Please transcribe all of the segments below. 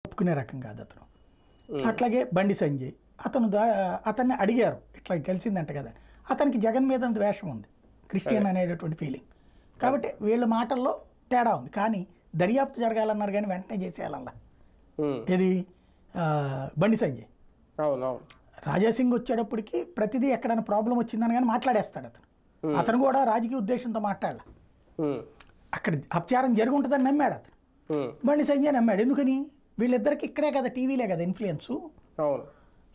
ఒప్పుకునే రకం కాదు అతను. అట్లాగే బండి సంజయ్ అతన్ని అడిగారు ఇట్లా కలిసిందంట కదా, అతనికి జగన్ మీద ద్వేషం ఉంది, క్రిస్టియన్ అనేటటువంటి ఫీలింగ్. కాబట్టి వీళ్ళ మాటల్లో తేడా ఉంది. కానీ దర్యాప్తు జరగాలన్నారు కానీ వెంటనే చేసేయాలన్నా ఇది బండి సంజయ్. రాజాసింగ్ వచ్చేటప్పటికి ప్రతిదీ ఎక్కడైనా ప్రాబ్లం వచ్చిందని కానీ మాట్లాడేస్తాడు అతను. అతను కూడా రాజకీయ ఉద్దేశంతో మాట్లాడాల, అక్కడ అపచారం జరిగి ఉంటుందని నమ్మాడు అతను. బండి సంజయ్ నమ్మాడు. ఎందుకని? వీళ్ళిద్దరికి ఇక్కడే కదా, టీవీలే కదా ఇన్ఫ్లుయెన్స్.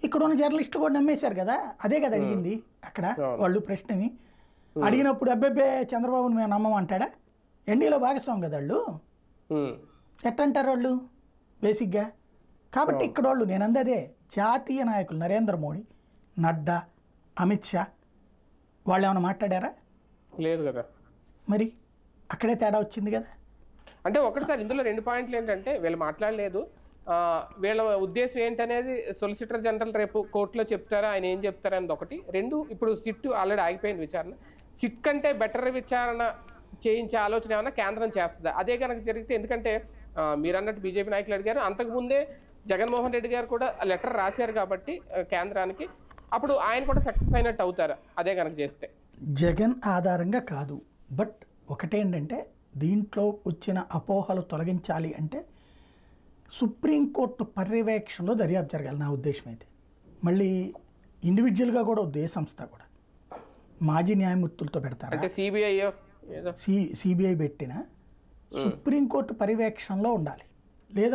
ఇక్కడ ఉన్న జర్నలిస్టులు కూడా నమ్మేశారు కదా. అదే కదా అడిగింది అక్కడ వాళ్ళు ప్రశ్నని అడిగినప్పుడు. అబ్బెబ్బే చంద్రబాబుని మేము నమ్మమంటాడా? ఎన్డీలో భాగస్వామి కదా వాళ్ళు, ఎట్టంటారు వాళ్ళు బేసిక్గా. కాబట్టి ఇక్కడ వాళ్ళు నేను అందదే జాతీయ నాయకులు నరేంద్ర మోడీ, నడ్డా, అమిత్ షా వాళ్ళు ఏమైనా మాట్లాడారా? లేదు కదా. మరి అక్కడే తేడా వచ్చింది కదా. అంటే ఒకటిసారి ఇందులో 2 పాయింట్లు ఏంటంటే వీళ్ళు మాట్లాడలేదు, వీళ్ళ ఉద్దేశం ఏంటనేది సొలిసిటర్ జనరల్ రేపు కోర్టులో చెప్తారా, ఆయన ఏం చెప్తారా అనేది ఒకటి. 2, ఇప్పుడు సిట్ ఆల్రెడీ ఆగిపోయింది విచారణ. సిట్ కంటే బెటర్ విచారణ చేయించే ఆలోచన ఏమైనా కేంద్రం చేస్తుందా? అదే కనుక జరిగితే, ఎందుకంటే మీరు అన్నట్టు బీజేపీ నాయకులు అడిగారు, అంతకుముందే జగన్మోహన్ రెడ్డి గారు కూడా లెటర్ రాశారు కాబట్టి కేంద్రానికి, అప్పుడు ఆయన కూడా సక్సెస్ అయినట్టు అవుతారా అదే కనుక చేస్తే? జగన్ ఆధారంగా కాదు, బట్ ఒకటేంటంటే దీంట్లో వచ్చిన అపోహలు తొలగించాలి అంటే సుప్రీంకోర్టు పర్యవేక్షణలో దర్యాప్తు జరగాలి నా ఉద్దేశం అయితే. మళ్ళీ ఇండివిజువల్గా కూడా ఏ సంస్థ కూడా మాజీ న్యాయమూర్తులతో పెడతారు, అంటే సిబిఐ పెట్టిన సుప్రీంకోర్టు పర్యవేక్షణలో ఉండాలి. లేదా